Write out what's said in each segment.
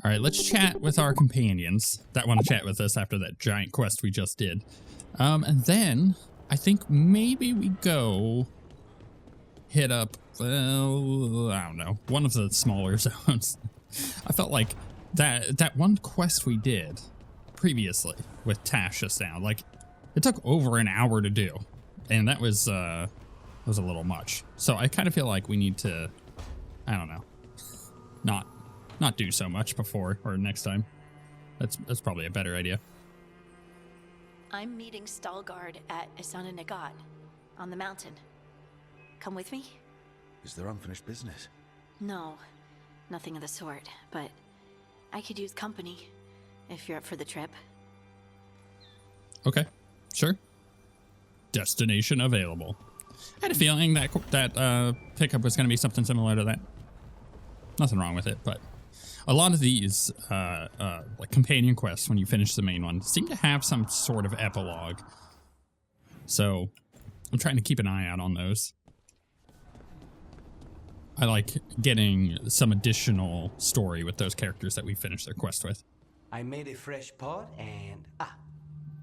All right, let's chat with our companions that want to chat with us after that giant quest we just did. And then I think maybe we go hit up, well, I don't know, one of the smaller zones. I felt like that one quest we did previously with Tash just now, like it took over an hour to do, and that was a little much. So I kind of feel like we need to, I don't know, not do so much before or next time. That's probably a better idea. I'm meeting Stalgard at Isana Nagat on the mountain. Come with me? Is there unfinished business? No, nothing of the sort, but I could use company if you're up for the trip. Okay, sure. Destination available. I had a feeling that pickup was going to be something similar to that. Nothing wrong with it, but a lot of these like companion quests, when you finish the main one, seem to have some sort of epilogue. So I'm trying to keep an eye out on those. I like getting some additional story with those characters that we finished their quest with. I made a fresh pot and...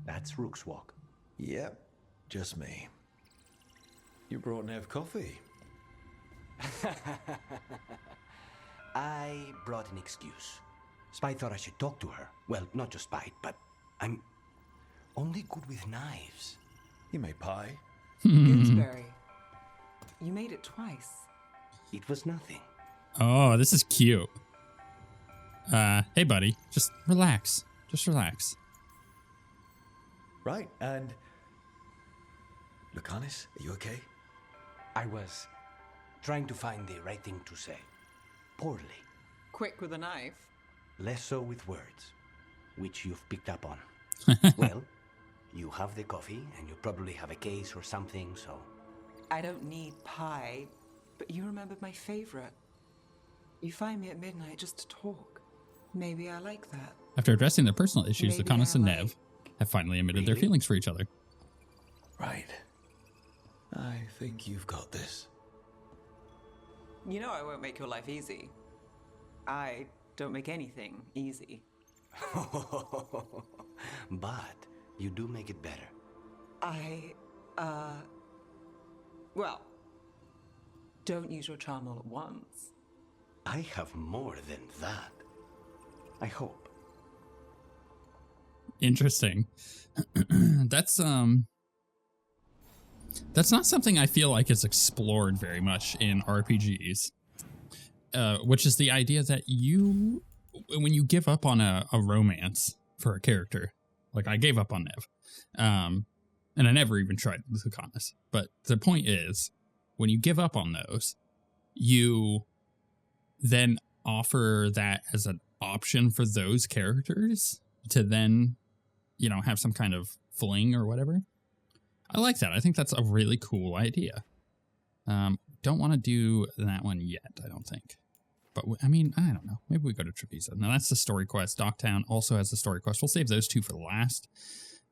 that's Rook's Walk. Yep, just me. You brought Nev coffee. I brought an excuse. Spite thought I should talk to her. Well, not just Spite, but I'm only good with knives. You made pie? Gooseberry. You made it twice. It was nothing. Oh, this is cute. Hey, buddy. Just relax. Just relax. Right, and... Lucanis, are you okay? I was trying to find the right thing to say. Poorly. Quick with a knife. Less so with words, which you've picked up on. Well, you have the coffee, and you probably have a case or something, so... I don't need pie, but you remembered my favorite. You find me at midnight just to talk. Maybe I like that. After addressing their personal issues, Maybe Lucanis and I Nev have finally admitted their Really? feelings for each other. Right. I think you've got this. You know I won't make your life easy. I don't make anything easy. But you do make it better. Well, don't use your charm all at once. I have more than that. I hope. Interesting. That's not something I feel like is explored very much in RPGs, which is the idea that when you give up on a romance for a character, like I gave up on Nev, and I never even tried Lucanis, but the point is, when you give up on those, you then offer that as an option for those characters to then, have some kind of fling or whatever. I like that. I think that's a really cool idea. Don't want to do that one yet, I don't think. But, I don't know. Maybe we go to Treviso. Now, that's the story quest. Docktown also has the story quest. We'll save those two for the last.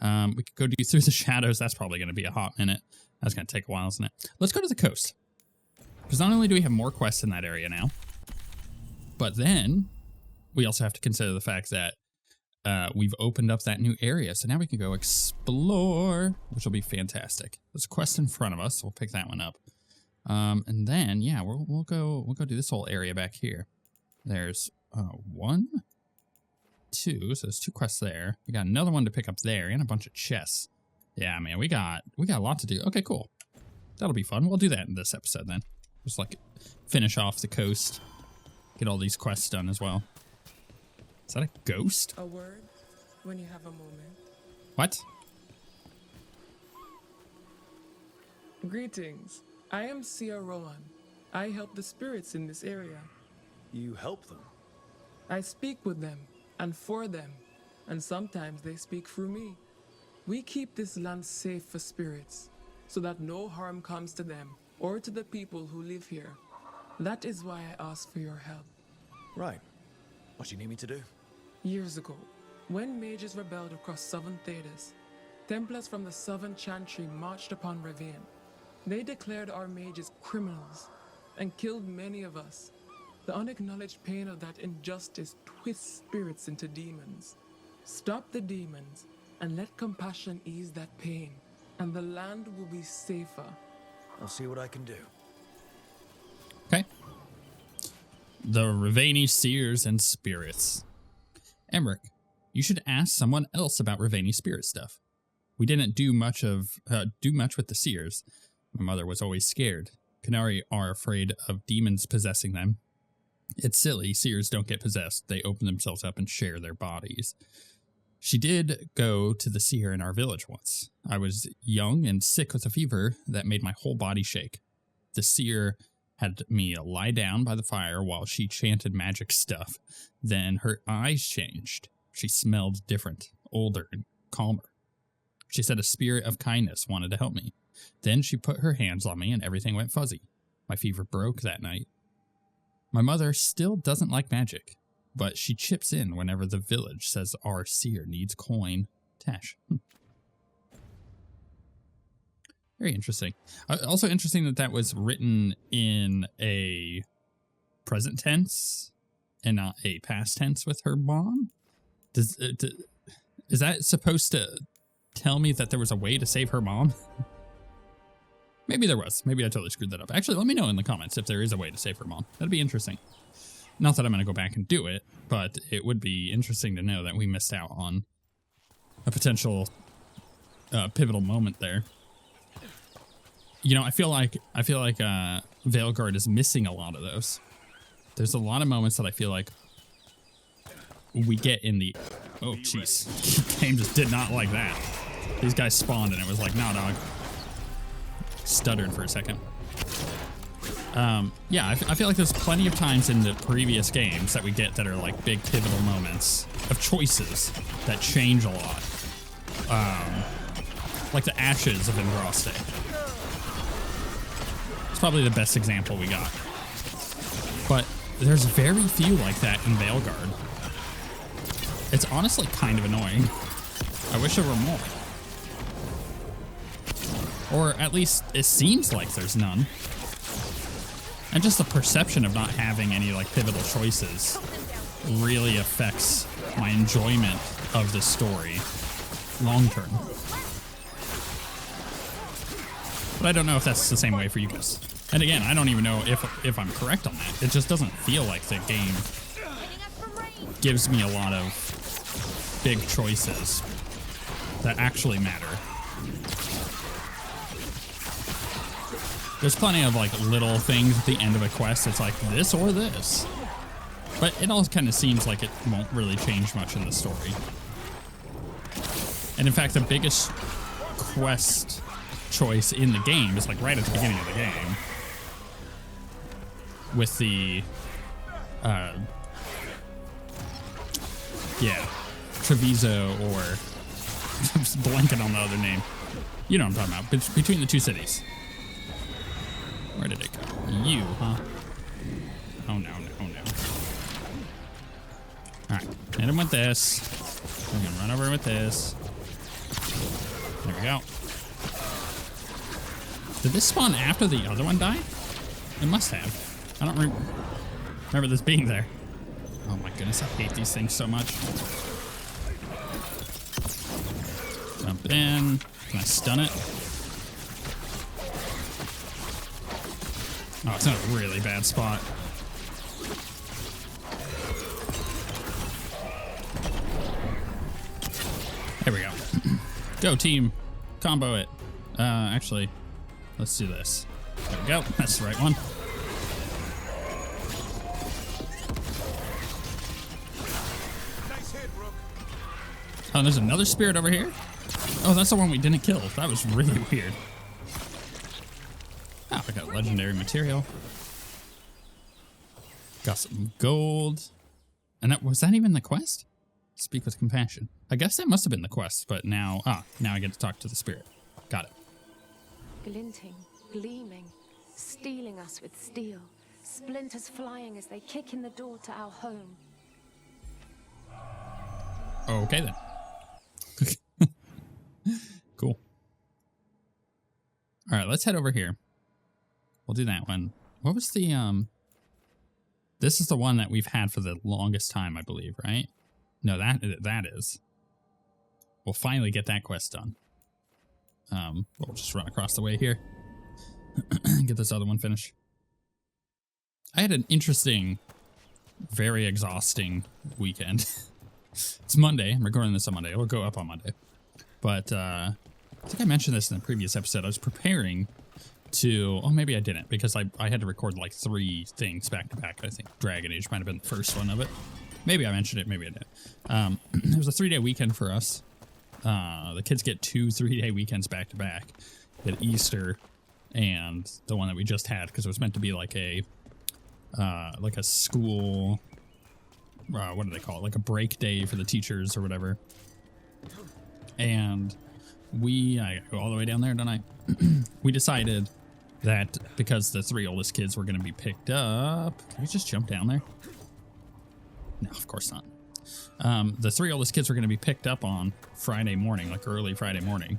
We could go do Through the Shadows. That's probably going to be a hot minute. That's going to take a while, isn't it? Let's go to the coast. Because not only do we have more quests in that area now, but then we also have to consider the fact that we've opened up that new area. So now we can go explore, which will be fantastic. There's a quest in front of us. So we'll pick that one up. And then, yeah, we'll go do this whole area back here. There's 1, 2. So there's 2 quests there. We got another one to pick up there and a bunch of chests. Yeah, man, we got a lot to do. Okay, cool. That'll be fun. We'll do that in this episode then. Just like finish off the coast. Get all these quests done as well. Is that a ghost? A word when you have a moment. What? Greetings. I am Sia Rowan. I help the spirits in this area. You help them? I speak with them and for them, and sometimes they speak through me. We keep this land safe for spirits, so that no harm comes to them or to the people who live here. That is why I ask for your help. Right. What do you need me to do? Years ago, when mages rebelled across southern Thedas, Templars from the southern Chantry marched upon Rivain. They declared our mages criminals and killed many of us. The unacknowledged pain of that injustice twists spirits into demons. Stop the demons and let compassion ease that pain, and the land will be safer. I'll see what I can do. Okay. The Rivain Seers and Spirits. Emmerich, you should ask someone else about Rivain spirit stuff. We didn't do much with the Seers. My mother was always scared. Canary are afraid of demons possessing them. It's silly. Seers don't get possessed. They open themselves up and share their bodies. She did go to the seer in our village once. I was young and sick with a fever that made my whole body shake. The seer had me lie down by the fire while she chanted magic stuff. Then her eyes changed. She smelled different, older, and calmer. She said a spirit of kindness wanted to help me. Then she put her hands on me and everything went fuzzy. My fever broke that night. My mother still doesn't like magic, but she chips in whenever the village says our seer needs coin. Tash. Very interesting. Also interesting that that was written in a present tense and not a past tense with her mom. Is that supposed to tell me that there was a way to save her mom? Maybe there was. Maybe I totally screwed that up. Actually, let me know in the comments if there is a way to save her mom. That'd be interesting. Not that I'm going to go back and do it, but it would be interesting to know that we missed out on a potential pivotal moment there. You know, I feel like Veilguard is missing a lot of those. There's a lot of moments that I feel like we get in the... Oh, jeez. Game just did not like that. These guys spawned and it was like, nah, dog. Stuttered for a second. Yeah, I feel like there's plenty of times in the previous games that we get that are like big pivotal moments of choices that change a lot. Like the Ashes of Ingraste. It's probably the best example we got. But there's very few like that in Veilguard. It's honestly kind of annoying. I wish there were more. Or at least it seems like there's none. And just the perception of not having any like pivotal choices really affects my enjoyment of the story long term. But I don't know if that's the same way for you guys. And again, I don't even know if I'm correct on that. It just doesn't feel like the game gives me a lot of big choices that actually matter. There's plenty of like little things at the end of a quest. It's like this or this. But it all kind of seems like it won't really change much in the story. And in fact, the biggest quest choice in the game is like right at the beginning of the game. With the, yeah, Treviso or, I'm just blanking on the other name. You know what I'm talking about, between the two cities. Where did it go? You, huh? Oh no, oh no. Alright, hit him with this. We're gonna run over with this. There we go. Did this spawn after the other one died? It must have. I don't remember this being there. Oh my goodness, I hate these things so much. Jump in. Can I stun it? Oh, it's in a really bad spot. There we go. Go, team. Combo it. Actually, let's do this. There we go. That's the right one. Oh, there's another spirit over here? Oh, that's the one we didn't kill. That was really weird. Oh, I got legendary material. Got some gold. And that was that even the quest? Speak with compassion. I guess that must have been the quest, but now, now I get to talk to the spirit. Got it. Glinting, gleaming, stealing us with steel. Splinters flying as they kick in the door to our home. Okay then. Cool. All right, let's head over here. We'll do that one. What was the This is the one that we've had for the longest time, I believe, right? No, that is. We'll finally get that quest done. We'll just run across the way here. Get this other one finished. I had an interesting, very exhausting weekend. It's Monday. I'm recording this on Monday. It'll go up on Monday. But I think I mentioned this in the previous episode. I was preparing to... Oh, maybe I didn't, because I had to record like 3 things back to back. I think Dragon Age might have been the first one of it. Maybe I mentioned it, maybe I didn't. It was a 3-day weekend for us. The kids get 2 3-day weekends back to back. At Easter and the one that we just had, because it was meant to be like a school... what do they call it? Like a break day for the teachers or whatever. And I go all the way down there, don't I? We decided that because the 3 oldest kids were going to be picked up... Can we just jump down there? No, of course not. The 3 oldest kids were going to be picked up on Friday morning, like early Friday morning.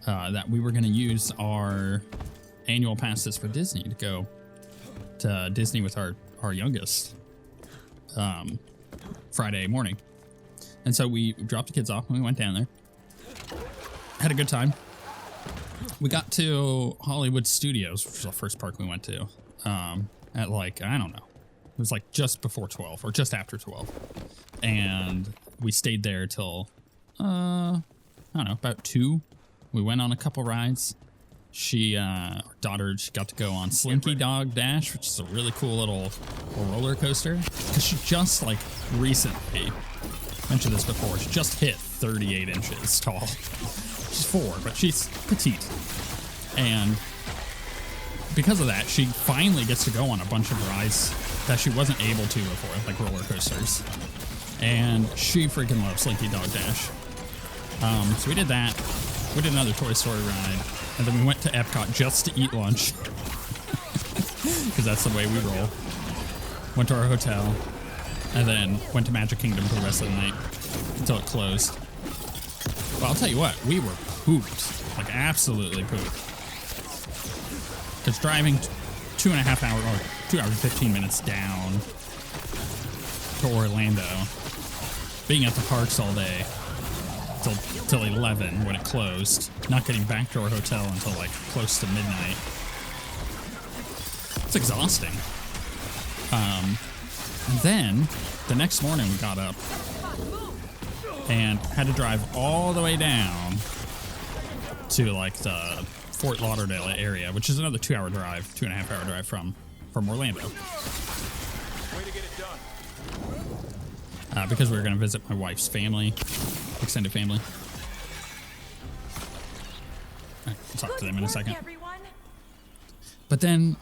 That we were going to use our annual passes for Disney to go to Disney with our youngest Friday morning. And so we dropped the kids off and we went down there. Had a good time. We got to Hollywood Studios, which was the first park we went to, at like, I don't know. It was like just before 12 or just after 12. And we stayed there till, I don't know, about 2. We went on a couple rides. Our daughter, she got to go on Slinky Dog Dash, which is a really cool little roller coaster. Because she just like recently, mentioned this before, she just hit 38 inches tall. She's 4, but she's petite. And because of that, she finally gets to go on a bunch of rides that she wasn't able to before, like roller coasters. And she freaking loves Slinky Dog Dash. So we did that. We did another Toy Story ride. And then we went to Epcot just to eat lunch. Because that's the way we roll. Went to our hotel. And then went to Magic Kingdom for the rest of the night. Until it closed. Well, I'll tell you what. We were pooped. Like, absolutely pooped. Because driving 2.5 hours, or 2 hours and 15 minutes down to Orlando, being at the parks all day till 11 when it closed, not getting back to our hotel until like close to midnight. It's exhausting. And then the next morning we got up and had to drive all the way down to like the Fort Lauderdale area, which is another 2-hour drive, 2.5 hour drive from Orlando. Way to get it done. Because we were going to visit my wife's family, extended family. I'll talk to them in a second. But then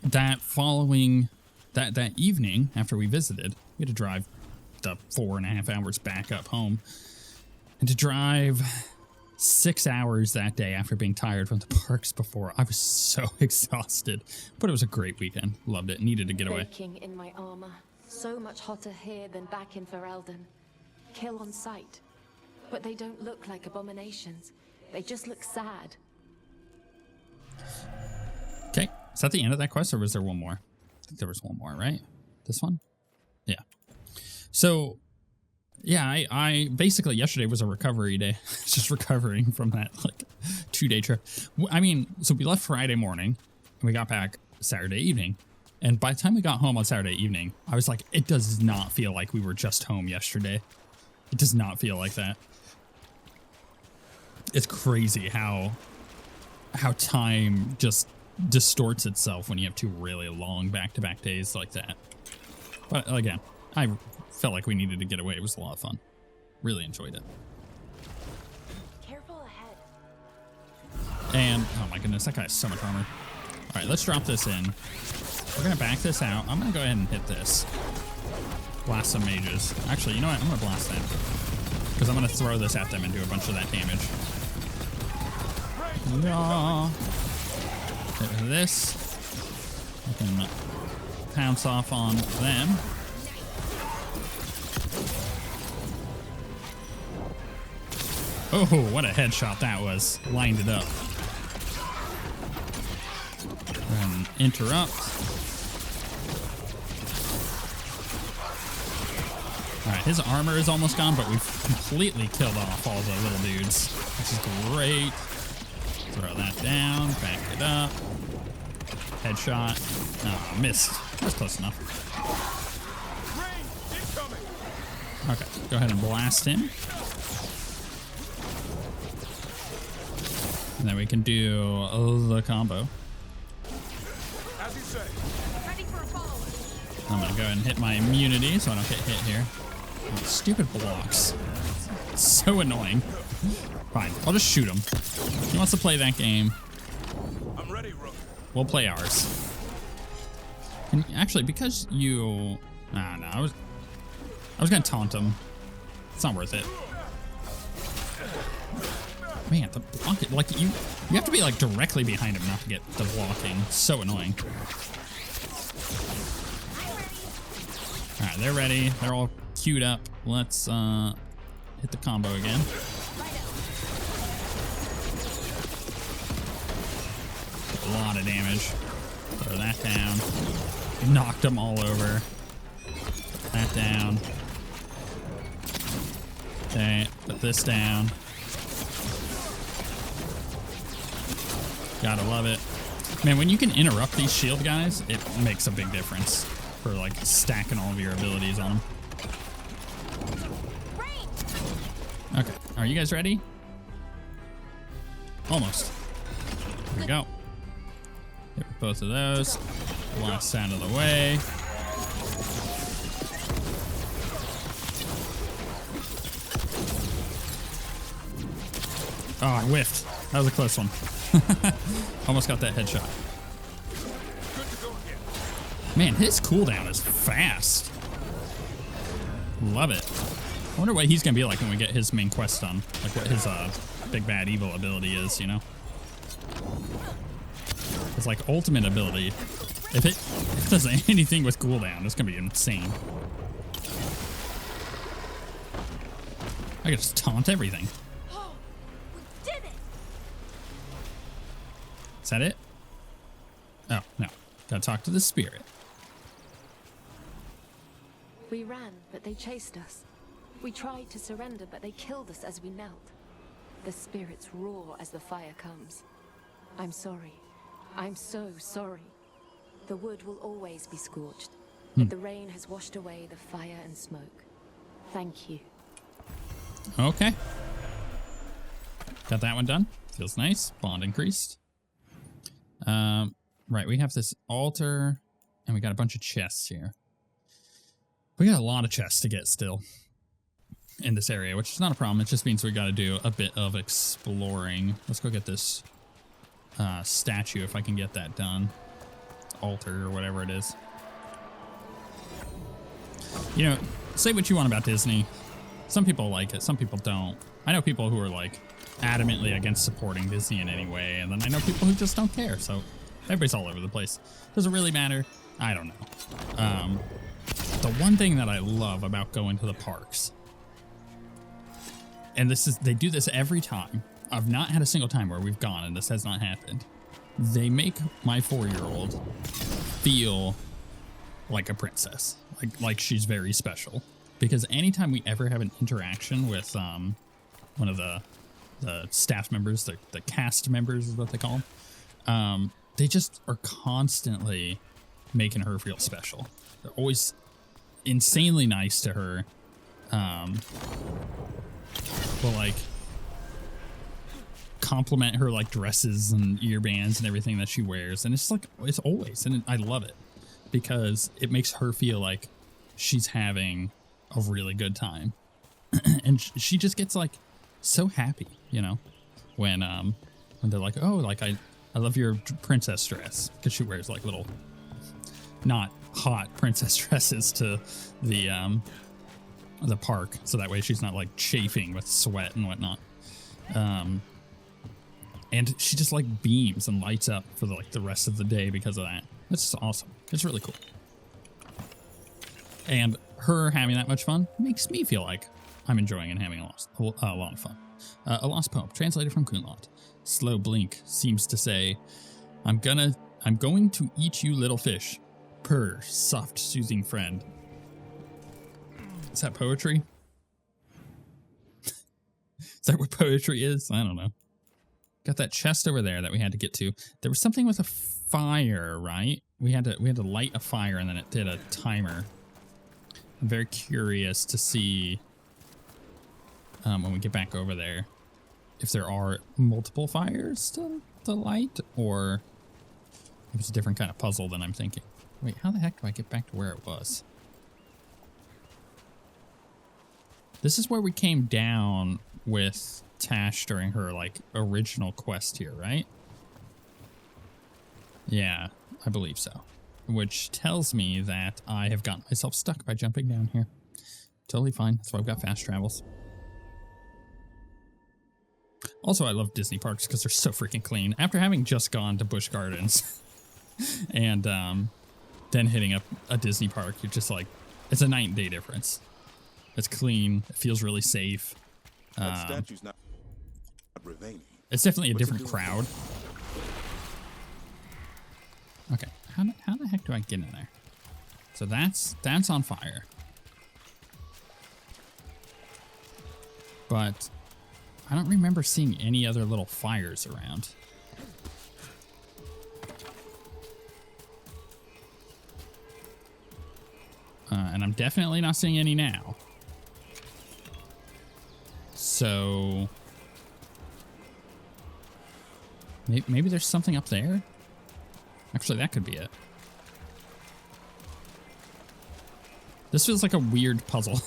that following, that evening after we visited, we had to drive the 4.5 hours back up home. And to drive 6 hours that day after being tired from the parks before. I was so exhausted, but it was a great weekend. Loved it. Needed to get away. Baking in my armor. So much hotter here than back in Ferelden. Kill on sight. But they don't look like abominations. They just look sad. Okay. Is that the end of that quest, or was there one more? I think there was one more, right? This one? Yeah. So... yeah, I basically yesterday was a recovery day. Just recovering from that like 2-day trip. I mean, so we left Friday morning and we got back Saturday evening. And by the time we got home on Saturday evening, I was like, it does not feel like we were just home yesterday. It does not feel like that. It's crazy how time just distorts itself when you have 2 really long back-to-back days like that. But again, I felt like we needed to get away. It was a lot of fun. Really enjoyed it. Careful ahead. And, oh my goodness, that guy has so much armor. All right, let's drop this in. We're going to back this out. I'm going to go ahead and hit this. Blast some mages. Actually, you know what? I'm going to blast them. Because I'm going to throw this at them and do a bunch of that damage. Yeah. Hit this. I can pounce off on them. Oh, what a headshot that was. Lined it up. And interrupt. Alright, his armor is almost gone, but we've completely killed off all the little dudes, which is great. Throw that down, back it up. Headshot. Oh, missed. That's close enough. Okay, go ahead and blast him. And then we can do the combo. As you say. I'm gonna go ahead and hit my immunity so I don't get hit here. Oh, stupid blocks. So annoying. Fine, I'll just shoot him. He wants to play that game. I'm ready, Rook. We'll play ours. And actually, because you... Nah, no, I was gonna taunt him. It's not worth it. Man, the block, like you have to be like directly behind him not to get the blocking. So annoying. All right, they're ready. They're all queued up. Let's hit the combo again. A lot of damage. Throw that down. Knocked them all over. Put that down. Okay, put this down. Gotta love it. Man, when you can interrupt these shield guys, it makes a big difference for like stacking all of your abilities on them. Okay, are you guys ready? Almost. Here we go. Hit both of those. Blast out of the way. Oh, I whiffed. That was a close one. Almost got that headshot. Man, his cooldown is fast. Love it. I wonder what he's gonna be like when we get his main quest done. Like what his big bad evil ability is, you know? It's like ultimate ability. If it does anything with cooldown, it's gonna be insane. I can just taunt everything. Oh, we did it! Is that it? Oh, no. Gotta talk to the spirit. We ran, but they chased us. We tried to surrender, but they killed us as we knelt. The spirits roar as the fire comes. I'm sorry. I'm so sorry. The wood will always be scorched, but the rain has washed away the fire and smoke. Thank you. Okay. Got that one done. Feels nice. Bond increased. Right, we have this altar, and we got a bunch of chests here. We got a lot of chests to get still in this area, which is not a problem. It just means we got to do a bit of exploring. Let's go get this statue if I can get that done. Altar or whatever it is. You know, say what you want about Disney. Some people like it, some people don't. I know people who are like adamantly against supporting Disney in any way, and then I know people who just don't care. So everybody's all over the place. Does it really matter? I don't know. The one thing that I love about going to the parks, and they do this every time. I've not had a single time where we've gone and this has not happened. They make my 4-year-old feel like a princess, like she's very special. Because anytime we ever have an interaction with one of the staff members, the cast members is what they call them, they just are constantly making her feel special. They're always insanely nice to her. Will like compliment her like dresses and earbands and everything that she wears, and it's like it's always, and I love it because it makes her feel like she's having a really good time. And she just gets like so happy, you know, when they're like, oh, like I love your princess dress, because she wears like little not hot princess dresses to the park, so that way she's not like chafing with sweat and whatnot. And she just like beams and lights up for the rest of the day because of that. It's just awesome. It's really cool. And her having that much fun makes me feel like I'm enjoying and having a lot of fun. A lost poem, translated from Kunlot. Slow blink seems to say, I'm going to eat you, little fish. Purr, soft, soothing friend. Is that poetry? Is that what poetry is? I don't know. Got that chest over there that we had to get to. There was something with a fire, right? We had to light a fire and then it did a timer. I'm very curious to see when we get back over there if there are multiple fires to light, or if it's a different kind of puzzle than I'm thinking. Wait, how the heck do I get back to where it was? This is where we came down with Tash during her, like, original quest here, right? Yeah, I believe so. Which tells me that I have gotten myself stuck by jumping down here. Totally fine. That's why I've got fast travels. Also, I love Disney parks because they're so freaking clean. After having just gone to Busch Gardens and then hitting up a Disney park, you're just like, it's a night and day difference. It's clean. It feels really safe. That statue's not Rivain. It's definitely a different crowd. Okay, how the heck do I get in there? So that's on fire. But I don't remember seeing any other little fires around. And I'm definitely not seeing any now. So maybe there's something up there. Actually, that could be it. This feels like a weird puzzle.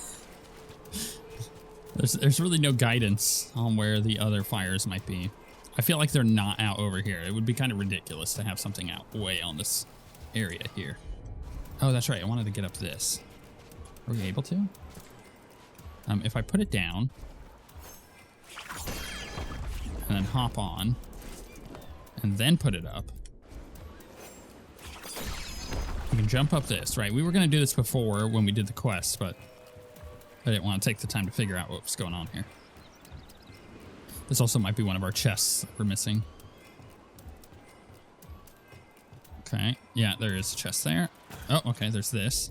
There's really no guidance on where the other fires might be. I feel like they're not out over here. It would be kind of ridiculous to have something out way on this area here. Oh, that's right. I wanted to get up this. Are we able to? If I put it down and then hop on and then put it up, we can jump up this, right? We were going to do this before when we did the quest, but I didn't want to take the time to figure out what was going on here. This also might be one of our chests that we're missing. Okay. Yeah, there is a chest there. Oh, okay. There's this.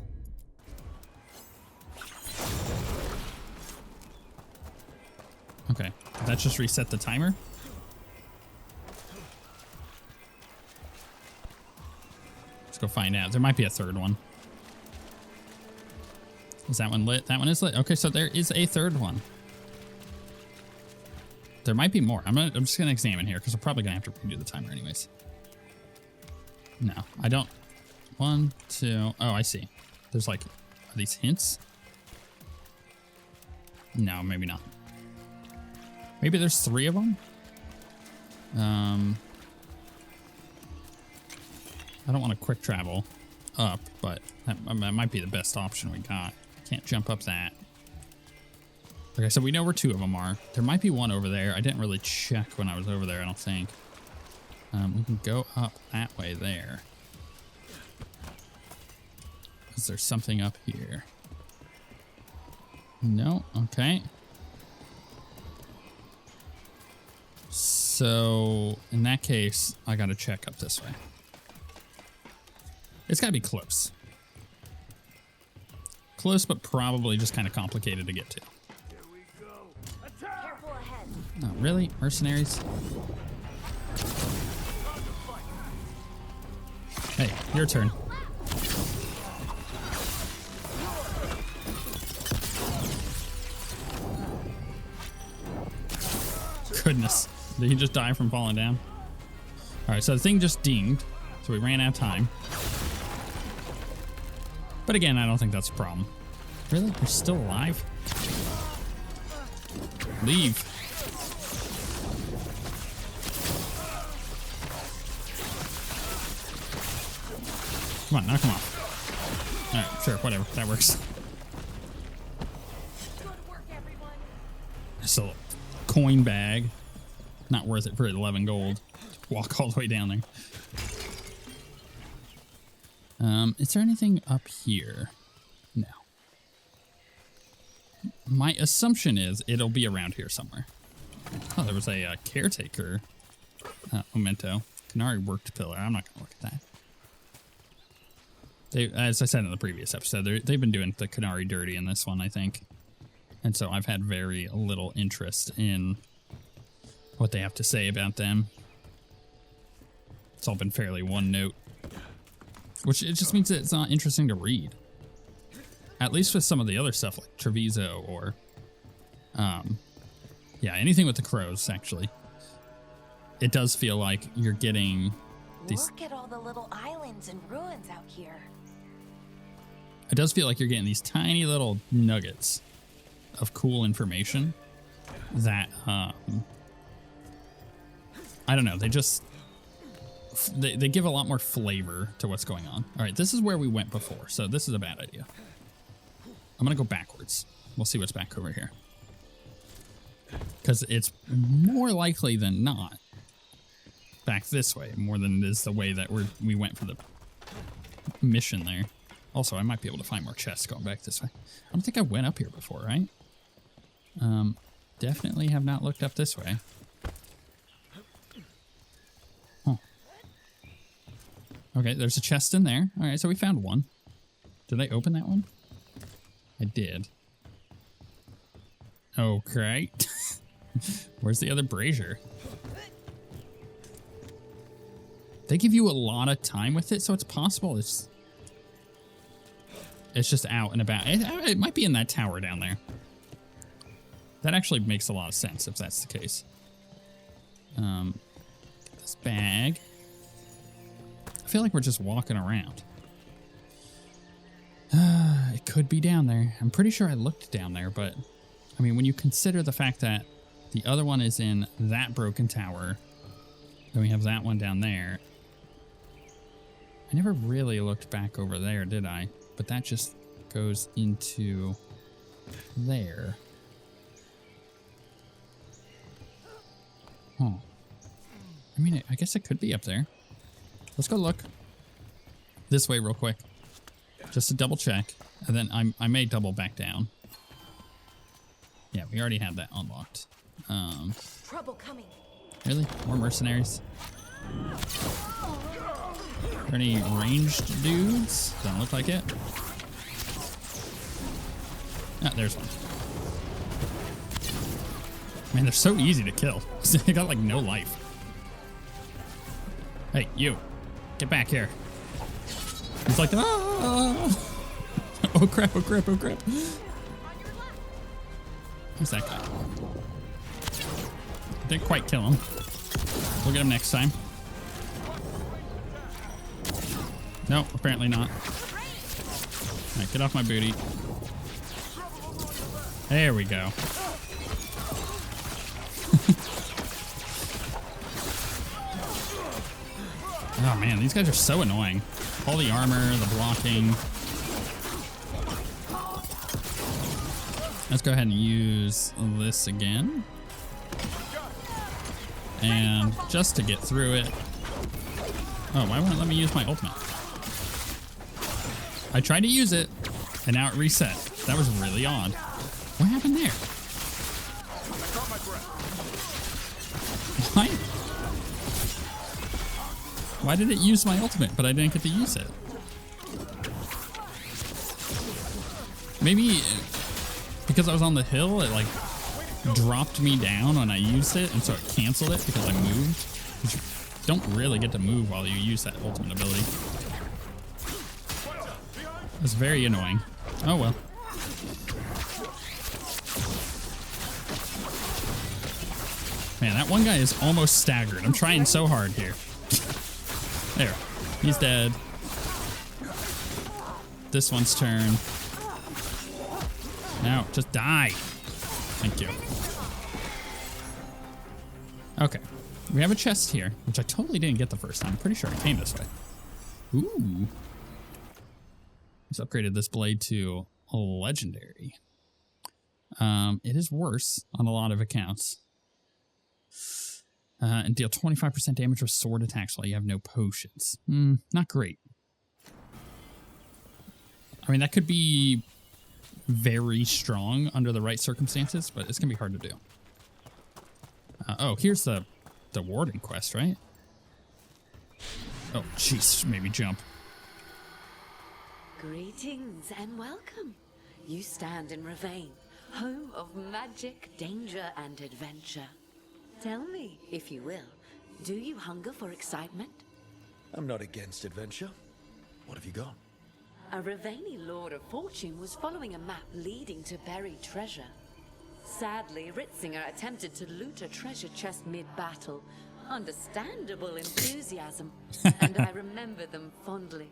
Okay. Did that just reset the timer? Let's go find out. There might be a third one. Is that one lit? That one is lit. Okay, so there is a third one. There might be more. I'm just gonna examine here because I'm probably gonna have to redo the timer anyways. No, I don't. 1, 2. Oh, I see. There's like, are these hints? No, maybe not. Maybe there's 3 of them. I don't want to quick travel up, but that might be the best option we got. Can't jump up that. Okay, so we know where 2 of them are. There might be one over there. I didn't really check when I was over there, I don't think. We can go up that way there. Is there something up here? No, okay. So, in that case, I gotta check up this way. It's gotta be close. Close, but probably just kind of complicated to get to. Here we go. Attack! Careful ahead. Oh, really? Mercenaries? Hey, your turn. Goodness. Did he just die from falling down? Alright, so the thing just dinged. So we ran out of time. But again, I don't think that's a problem. Really? You're still alive? Leave. Come on, knock him off. Alright, sure, whatever. That works. Good work, everyone. So, coin bag. Not worth it for 11 gold. Walk all the way down there. Is there anything up here? No. My assumption is it'll be around here somewhere. Oh, there was a caretaker memento. Canary worked pillar. I'm not going to look at that. As I said in the previous episode, they've been doing the Canary dirty in this one, I think. And so I've had very little interest in what they have to say about them. It's all been fairly one note. Which it just means that it's not interesting to read. At least with some of the other stuff like Treviso or... yeah, anything with the crows, actually. It does feel like you're getting these... Look at all the little islands and ruins out here. It does feel like you're getting these tiny little nuggets of cool information that, I don't know, they just, they give a lot more flavor to what's going on. All right, this is where we went before, so this is a bad idea. I'm gonna go backwards. We'll see what's back over here. Because it's more likely than not back this way, more than it is the way that we went for the mission there. Also, I might be able to find more chests going back this way. I don't think I went up here before, right? Definitely have not looked up this way. Huh. Okay, there's a chest in there. All right, so we found one. Did I open that one? I did. Okay. Where's the other brazier? They give you a lot of time with it, so it's possible it's just out and about. It might be in that tower down there. That actually makes a lot of sense if that's the case. This bag. I feel like we're just walking around. It could be down there. I'm pretty sure I looked down there, but I mean, when you consider the fact that the other one is in that broken tower, then we have that one down there. I never really looked back over there, did I? But that just goes into there. Huh. I mean, I guess it could be up there. Let's go look this way real quick, just to double check, and then I may double back down. Yeah, we already had that unlocked. Trouble coming. Really? More mercenaries? Are there any ranged dudes? Don't look like it. Ah, there's one. Man, they're so easy to kill. They got like no life. Hey, you. Get back here. He's like, ah! Oh crap, oh crap, oh crap. Who's that guy? Didn't quite kill him. We'll get him next time. No, apparently not. Alright, get off my booty. There we go. Oh man, these guys are so annoying. All the armor, the blocking. Let's go ahead and use this again. And just to get through it. Oh, why won't it let me use my ultimate? I tried to use it, and now it reset. That was really odd. What happened there? Why? Why did it use my ultimate, but I didn't get to use it? Maybe because I was on the hill, it like dropped me down when I used it, and so it canceled it because I moved. You don't really get to move while you use that ultimate ability. It's very annoying. Oh well. Man, that one guy is almost staggered. I'm trying so hard here. There. He's dead. This one's turn. No, just die. Thank you. Okay. We have a chest here, which I totally didn't get the first time. I'm pretty sure I came this way. Ooh. Let's upgraded this blade to a legendary. It is worse on a lot of accounts. And deal 25% damage with sword attacks while you have no potions. Not great. I mean, that could be very strong under the right circumstances, but it's going to be hard to do. Oh, here's the warden quest, right? Oh, jeez, maybe jump. Greetings and welcome. You stand in Rivain, home of magic, danger, and adventure. Tell me, if you will, do you hunger for excitement? I'm not against adventure. What have you got? A Rivaini Lord of Fortune was following a map leading to buried treasure. Sadly, Ritzinger attempted to loot a treasure chest mid-battle. Understandable enthusiasm, and I remember them fondly.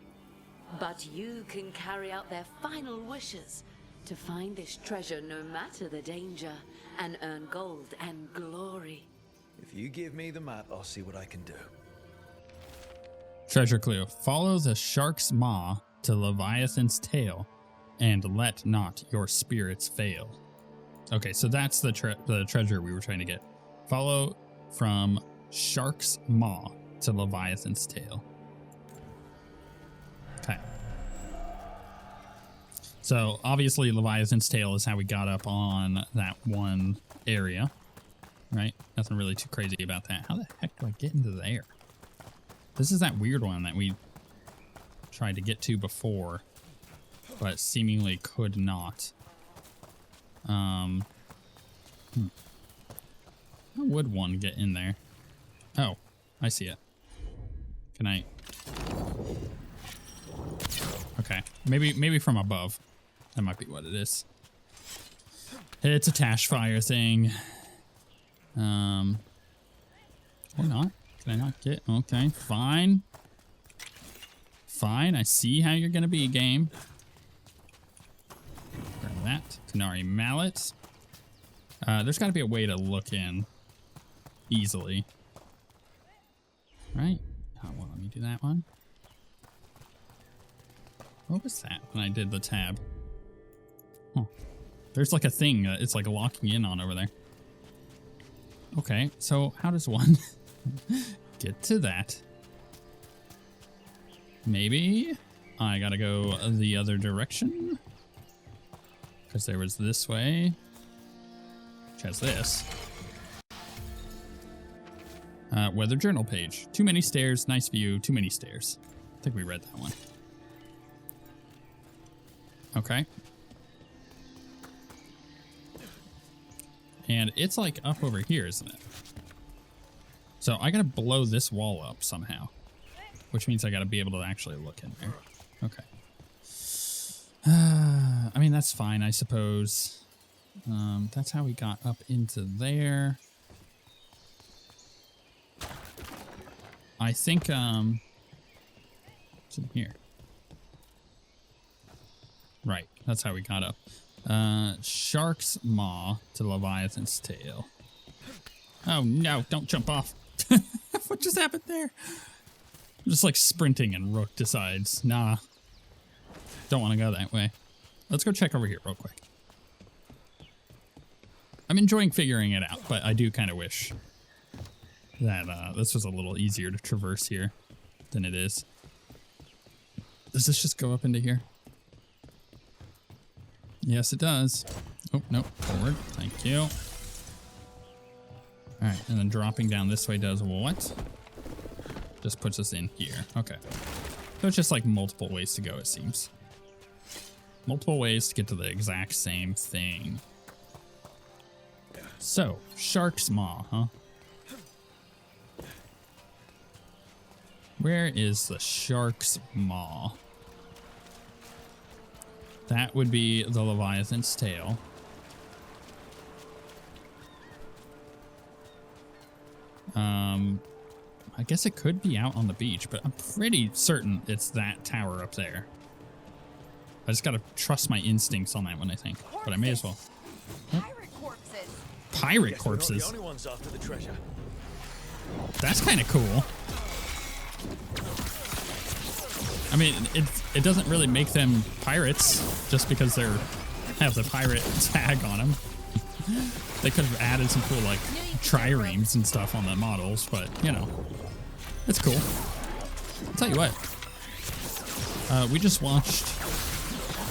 But you can carry out their final wishes to find this treasure no matter the danger and earn gold and glory. If you give me the map, I'll see what I can do. Treasure clue. Follow the shark's maw to Leviathan's tail and let not your spirits fail. Okay, so that's the treasure we were trying to get. Follow from shark's maw to Leviathan's tail. Okay. So obviously Leviathan's tail is how we got up on that one area, right? Nothing really too crazy about that. How the heck do I get into there? This is that weird one that we tried to get to before, but seemingly could not. How would one get in there? Oh, I see it. Can I? Okay, maybe from above. That might be what it is. It's a Tash Fire thing. Or not. Can I not get? Okay, fine. Fine, I see how you're gonna be, game. Grab that. Canary Mallet. There's gotta be a way to look in easily. Right? Oh, well, let me do that one. What was that when I did the tab? Oh, there's like a thing that it's like locking in on over there. Okay, so how does one get to that? Maybe I gotta go the other direction because there was this way, which has this. Weather journal page. Too many stairs, nice view, too many stairs. I think we read that one. Okay. And it's like up over here, isn't it? So I gotta blow this wall up somehow, which means I gotta be able to actually look in there. Okay. I mean, that's fine, I suppose. That's how we got up into there. I think, it's in here. Right, that's how we got up. Shark's maw to Leviathan's tail. Oh no, don't jump off. What just happened there? I'm just like sprinting and Rook decides, nah, don't want to go that way. Let's go check over here real quick. I'm enjoying figuring it out, but I do kind of wish that this was a little easier to traverse here than it is. Does this just go up into here? Yes, it does. Oh, no, forward. Thank you. All right, and then dropping down this way does what? Just puts us in here. Okay. So it's just like multiple ways to go, it seems. Multiple ways to get to the exact same thing. So, Shark's Maw, huh? Where is the Shark's Maw? That would be the Leviathan's tail. I guess it could be out on the beach, but I'm pretty certain it's that tower up there. I just gotta trust my instincts on that one, I think. But I may as well. Pirate corpses. Pirate corpses? We're not the only ones after the treasure. That's kind of cool. I mean, it doesn't really make them pirates just because they're have the pirate tag on them. They could have added some cool like triremes and stuff on the models, but you know, it's cool. I'll tell you what, we just watched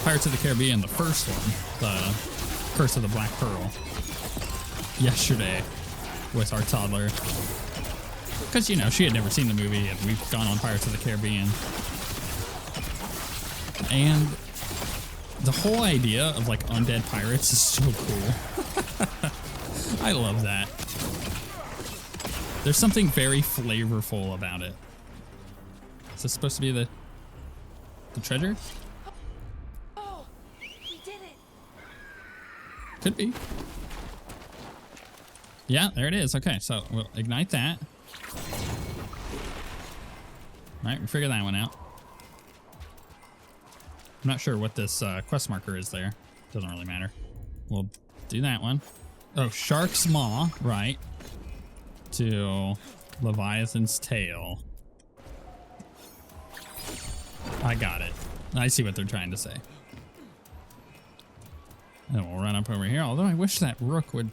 Pirates of the Caribbean, the first one, the Curse of the Black Pearl, yesterday with our toddler. Because, you know, she had never seen the movie and we've gone on Pirates of the Caribbean. And The whole idea of like undead pirates is so cool. I love that. There's something very flavorful about it. Is this supposed to be the treasure? Oh, we did it. Could be. Yeah, there it is. Okay, so we'll ignite that. All right, we figured that one out. I'm not sure what this quest marker is there. Doesn't really matter. We'll do that one. Oh, Shark's Maw, right. To Leviathan's Tail. I got it. I see what they're trying to say. And we'll run up over here, although I wish that rook would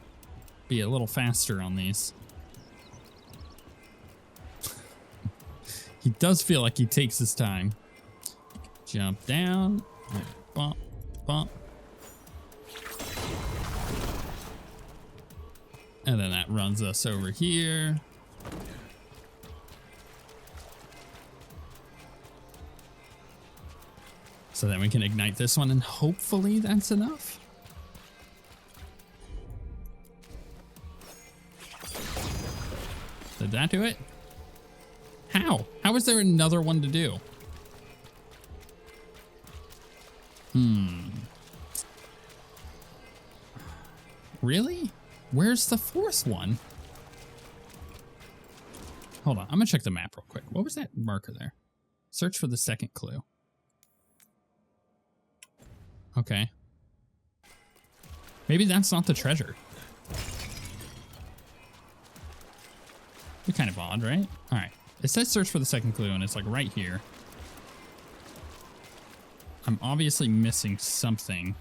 be a little faster on these. He does feel like he takes his time. Jump down, bump, bump. And then that runs us over here. So then we can ignite this one and hopefully that's enough. Did that do it? How? How is there another one to do? Really? Where's the fourth one? Hold on, I'm gonna check the map real quick. What was that marker there? Search for the second clue. Okay. Maybe that's not the treasure. Be kind of odd, right? All right. It says search for the second clue, and it's like right here. I'm obviously missing something.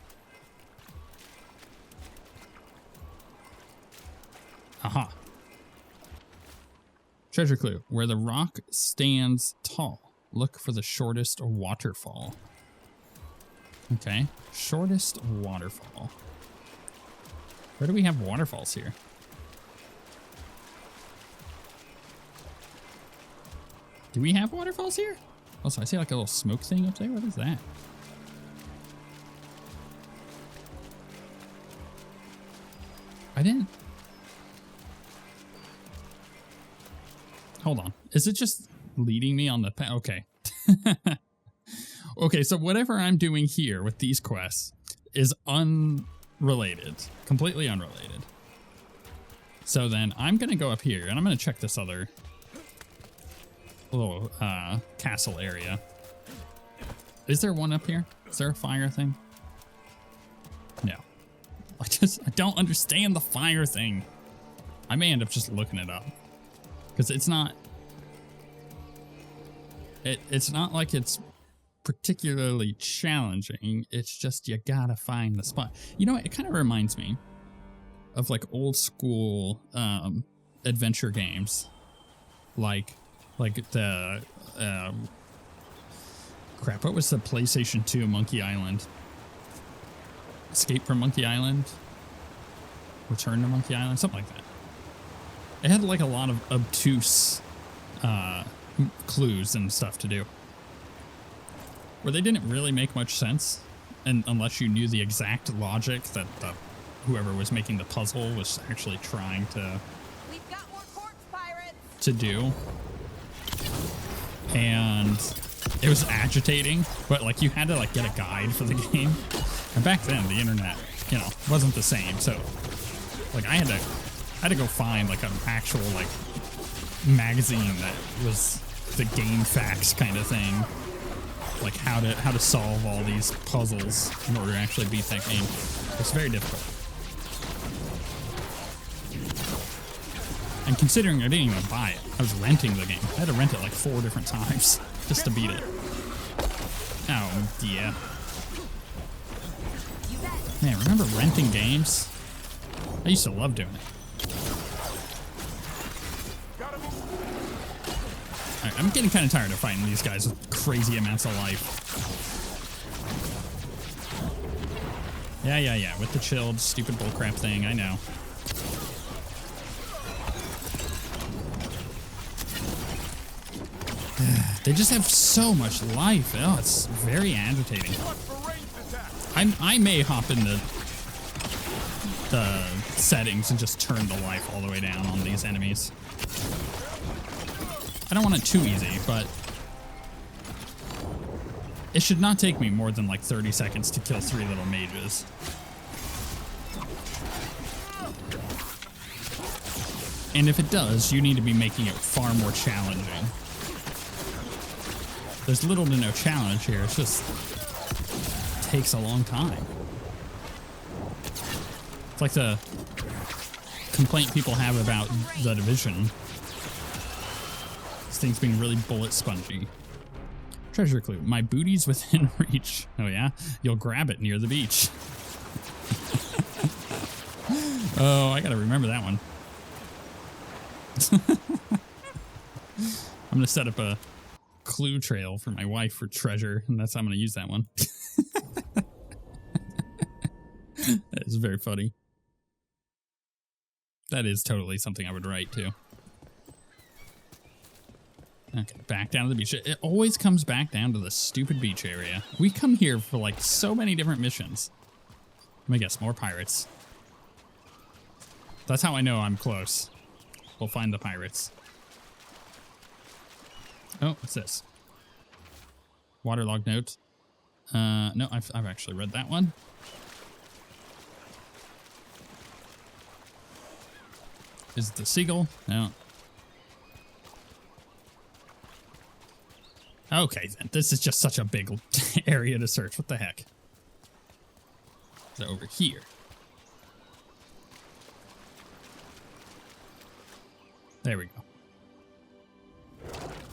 Aha. Treasure clue. Where the rock stands tall, look for the shortest waterfall. Okay. Shortest waterfall. Where do we have waterfalls here? Do we have waterfalls here? Also, I see like a little smoke thing up there. What is that? I didn't. Hold on. Is it just leading me on the path? Okay. Okay, so whatever I'm doing here with these quests is unrelated. Completely unrelated. So then I'm going to go up here and I'm going to check this other little castle area. Is there one up here? Is there a fire thing? No. I don't understand the fire thing. I may end up just looking it up. Because it's not... It's not like it's particularly challenging. It's just you gotta find the spot. You know what? It kind of reminds me of like old school adventure games. Like the... crap, what was the PlayStation 2 Monkey Island? Escape from Monkey Island? Return to Monkey Island? Something like that. It had like a lot of obtuse clues and stuff to do, where they didn't really make much sense, and unless you knew the exact logic that whoever was making the puzzle was actually trying to do. And it was agitating, but like you had to like get a guide for the game. And back then the internet, you know, wasn't the same. So like I had to go find like an actual like magazine that was the game facts kind of thing. Like how to solve all these puzzles in order to actually beat that game. It's very difficult. And considering I didn't even buy it, I was renting the game. I had to rent it like 4 different times just to beat it. Oh, yeah. Man, remember renting games? I used to love doing it. Alright, I'm getting kind of tired of fighting these guys with crazy amounts of life. Yeah, with the chilled, stupid bullcrap thing, I know. They just have so much life. Oh, it's very agitating. I may hop in the settings and just turn the life all the way down on these enemies. I don't want it too easy, but it should not take me more than like 30 seconds to kill 3 little mages. And if it does, you need to be making it far more challenging. There's little to no challenge here. It's just takes a long time. It's like the complaint people have about The Division. This thing's being really bullet spongy. Treasure clue. My booty's within reach. Oh yeah? You'll grab it near the beach. Oh, I gotta remember that one. I'm gonna set up a clue trail for my wife for treasure, and that's how I'm gonna use that one. That is very funny. That is totally something I would write too. Okay, back down to the beach. It always comes back down to the stupid beach area. We come here for like so many different missions. Let me guess, more pirates. That's how I know I'm close. We'll find the pirates. Oh, what's this? Waterlogged note. No, I've actually read that one. Is it the seagull? No. Okay, then. This is just such a big area to search. What the heck? Is it over here? There we go.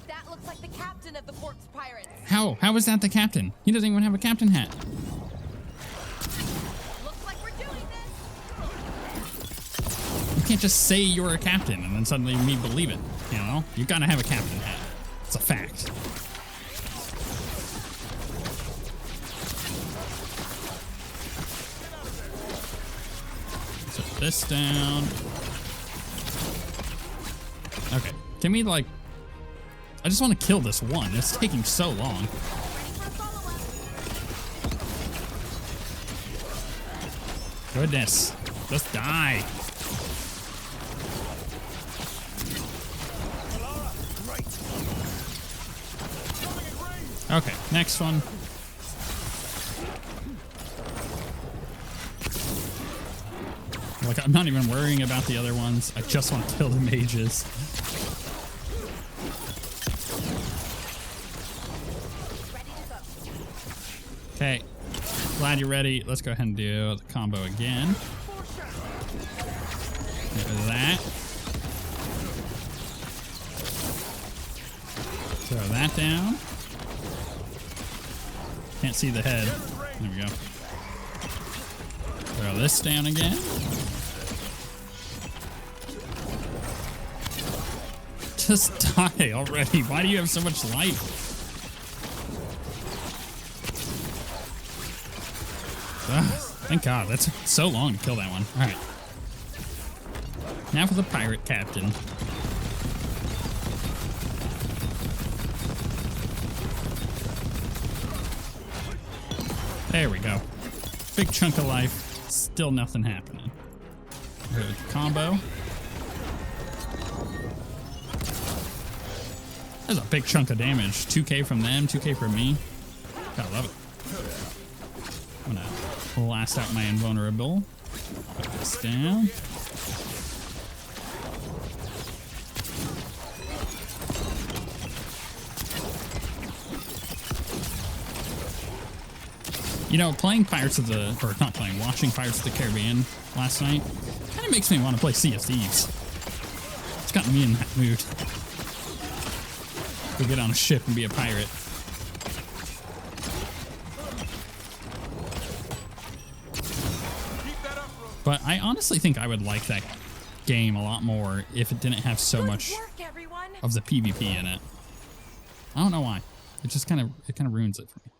That looks like the captain of the corpse pirates. How? How is that the captain? He doesn't even have a captain hat. Looks like we're doing this. You can't just say you're a captain and then suddenly me believe it. You know? You gotta have a captain hat. It's a fact. Set this down. Okay. Can we, like... I just want to kill this one. It's taking so long. Goodness. Just die. Okay, next one. Like, I'm not even worrying about the other ones. I just want to kill the mages. Okay, glad you're ready. Let's go ahead and do the combo again. Get rid of that. Throw that down. Can't see the head. There we go. Throw this down again. Just die already. Why do you have so much life? Ugh, thank God. That's so long to kill that one. All right. Now for the pirate captain. There we go. Big chunk of life. Still nothing happening. Good combo. There's a big chunk of damage. 2k from them, 2k from me. Gotta love it. I'm gonna blast out my invulnerable. Put this down. You know, playing Pirates of the, or not playing, watching Pirates of the Caribbean last night kind of makes me want to play Sea of Thieves. It's gotten me in that mood. Go get on a ship and be a pirate. But I honestly think I would like that game a lot more if it didn't have so much of the PvP in it. I don't know why. It just kind of ruins it for me.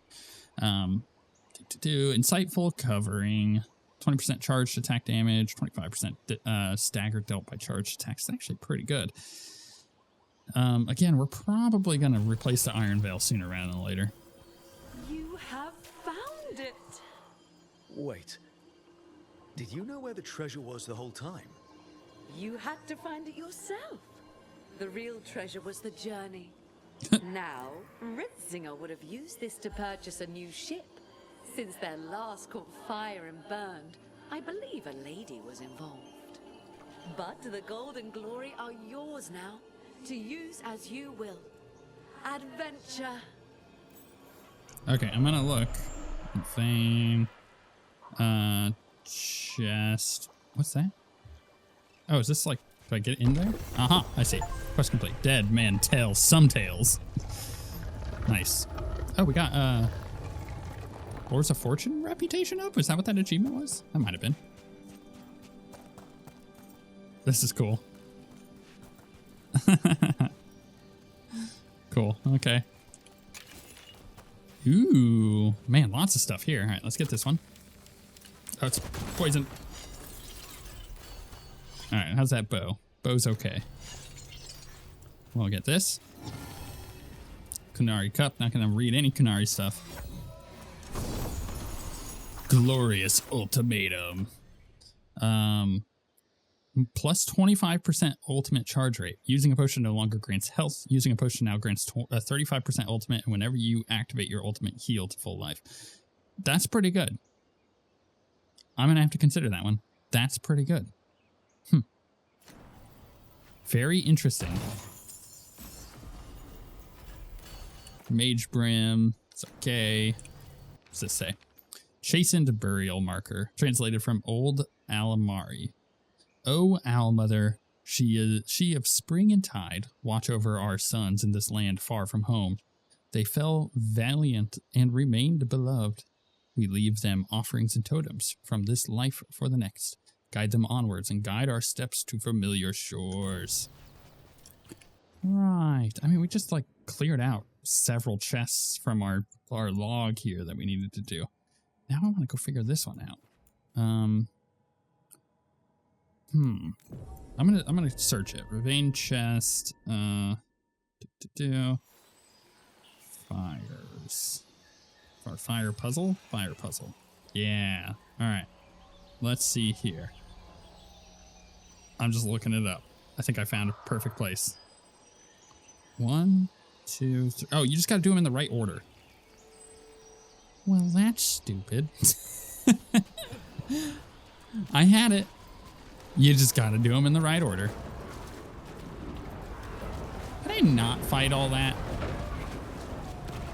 Insightful covering, 20% charged attack damage, 25% stagger dealt by charged attacks. That's actually pretty good. Again, we're probably going to replace the Iron Veil sooner rather than later. You have found it. Wait. Did you know where the treasure was the whole time? You had to find it yourself. The real treasure was the journey. Now, Ritzinger would have used this to purchase a new ship. Since their last caught fire and burned, I believe a lady was involved. But the gold and glory are yours now, to use as you will. Adventure. Okay, I'm gonna look. Vein. Chest. What's that? Oh, is this like, do I get in there? Uh-huh, I see. Quest complete. Dead man tales, some tales. Nice. Oh, we got, Lords of Fortune reputation up? Is that what that achievement was? That might have been. This is cool. Cool, okay. Ooh, man, lots of stuff here. All right, let's get this one. Oh, it's poison. All right, how's that bow? Bow's okay. We'll get this. Kunari cup, not gonna read any Kunari stuff. Glorious ultimatum. Plus 25% ultimate charge rate. Using a potion no longer grants health. Using a potion now grants 35% ultimate, and whenever you activate your ultimate, heal to full life. That's pretty good. I'm gonna have to consider that one. That's pretty good. Very interesting. Mage Brim. It's okay. What's this say? Chastened Burial Marker. Translated from Old Alamari. O Owl-mother, she of spring and tide, watch over our sons in this land far from home. They fell valiant and remained beloved. We leave them offerings and totems from this life for the next. Guide them onwards and guide our steps to familiar shores. Right. I mean, we just like cleared out several chests from our log here that we needed to do. Now I want to go figure this one out. I'm gonna search it. Rivain chest. Fires. Or fire puzzle? Fire puzzle. Yeah. Alright. Let's see here. I'm just looking it up. I think I found a perfect place. 1, 2, 3. Oh, you just gotta do them in the right order. Well, that's stupid. I had it. You just gotta do them in the right order. Could I not fight all that?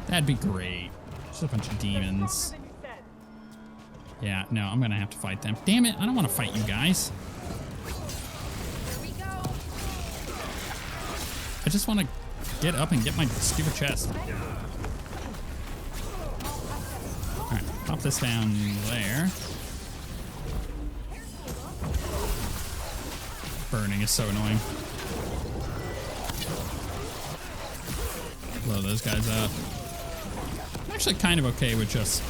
That'd be great. Just a bunch of demons. Yeah, no, I'm gonna have to fight them. Damn it, I don't want to fight you guys. I just want to get up and get my stupid chest. Alright, pop this down there. Burning is so annoying. Blow those guys up. I'm actually kind of okay with just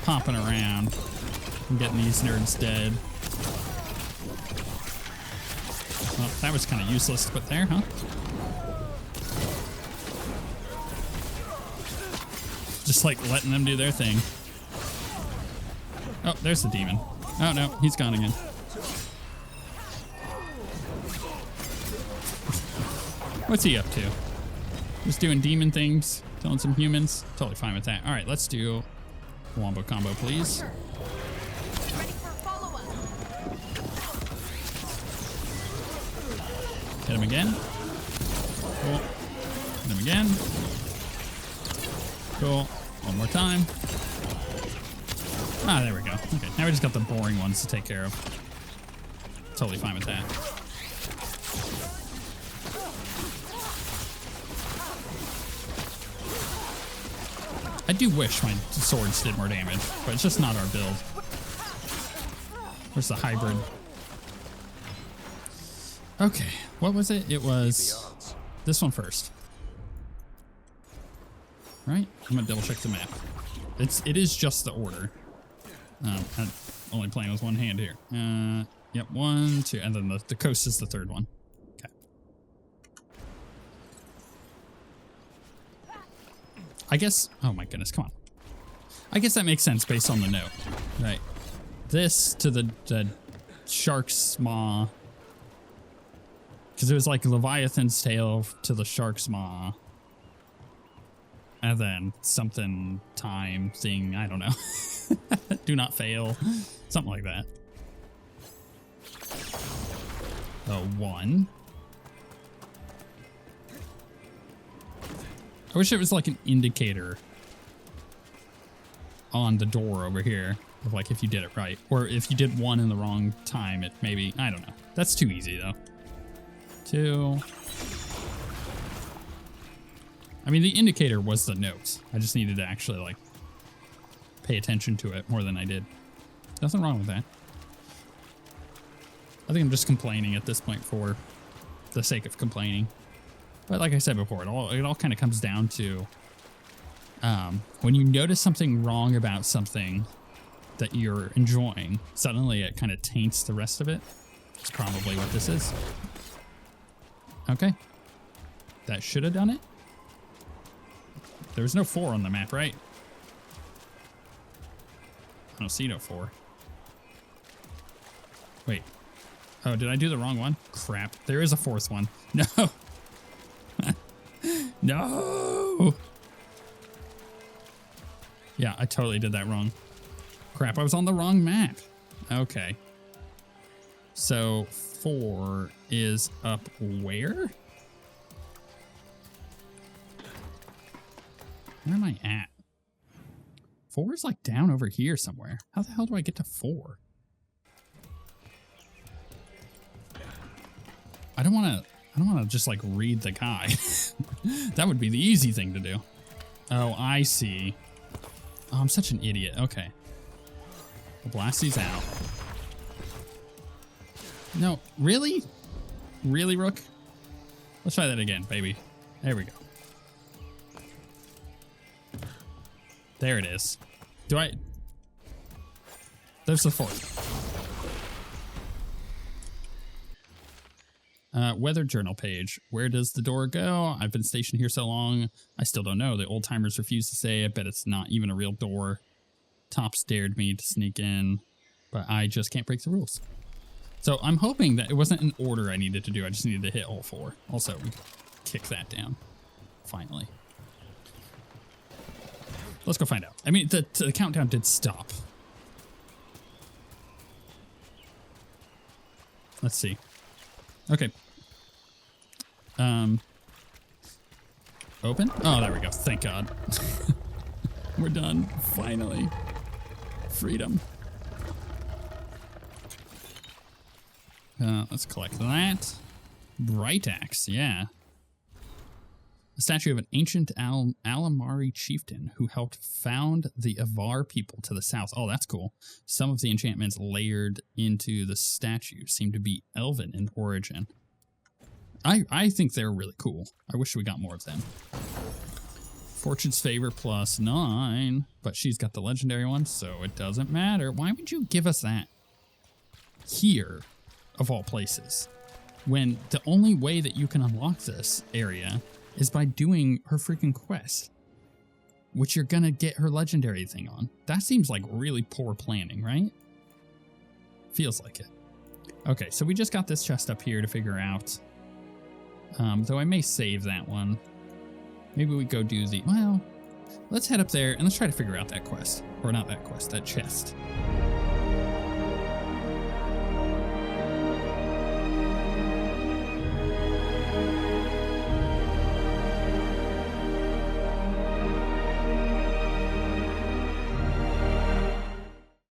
popping around and getting these nerds dead. Well, that was kind of useless to put there, huh? Just like letting them do their thing. Oh, there's the demon. Oh no, he's gone again. What's he up to? Just doing demon things, killing some humans. Totally fine with that. All right, let's do wombo combo, please. Hit him again. Cool. Hit him again. Cool. One more time. Ah, there we go. Okay, now we just got the boring ones to take care of. Totally fine with that. I do wish my swords did more damage, but it's just not our build. Where's the hybrid? Okay, what was it? It was this one first. Right? I'm gonna double check the map. It is just the order. I'm only playing with one hand here. Yep, 1, 2, and then the coast is the third one. Okay. I guess, oh my goodness, come on. I guess that makes sense based on the note. Right. This to the shark's maw. Because it was like Leviathan's tail to the shark's maw. And then something time thing, I don't know. Do not fail. Something like that. Oh, 1. I wish it was like an indicator on the door over here of like if you did it right. Or if you did 1 in the wrong time, it maybe, I don't know. That's too easy though. 2. I mean, the indicator was the notes. I just needed to actually like pay attention to it more than I did. Nothing wrong with that. I think I'm just complaining at this point for the sake of complaining. But like I said before, it all kind of comes down to when you notice something wrong about something that you're enjoying, suddenly it kind of taints the rest of it. That's probably what this is. Okay. That should have done it. There was no 4 on the map, right? I don't see no 4. Wait. Oh, did I do the wrong one? Crap. There is a 4th one. No. No. Yeah, I totally did that wrong. Crap, I was on the wrong map. Okay. So 4 is up where? Where am I at? 4 is like down over here somewhere. How the hell do I get to 4? I don't want to just like read the guide. That would be the easy thing to do. Oh, I see. Oh, I'm such an idiot. Okay. We'll blast these out. No, really? Really, Rook? Let's try that again, baby. There we go. There it is. There's the 4th. Weather journal page. Where does the door go? I've been stationed here so long, I still don't know. The old timers refuse to say. I bet it's not even a real door. Tops dared me to sneak in, but I just can't break the rules. So I'm hoping that it wasn't an order I needed to do. I just needed to hit all 4. Also, we kick that down. Finally. Let's go find out. I mean, the countdown did stop. Let's see. Okay. Open? Oh, there we go. Thank God. We're done. Finally. Freedom. Let's collect that. Bright axe, yeah. A statue of an ancient Alamari chieftain who helped found the Avar people to the south. Oh, that's cool. Some of the enchantments layered into the statue seem to be elven in origin. I think they're really cool. I wish we got more of them. Fortune's favor +9, but she's got the legendary one, so it doesn't matter. Why would you give us that here, of all places, when the only way that you can unlock this area is by doing her freaking quest, which you're gonna get her legendary thing on? That seems like really poor planning, right? Feels like it. Okay, so we just got this chest up here to figure out. Though I may save that one. Maybe we go do the, well, let's head up there and let's try to figure out that quest. Or not that quest, that chest.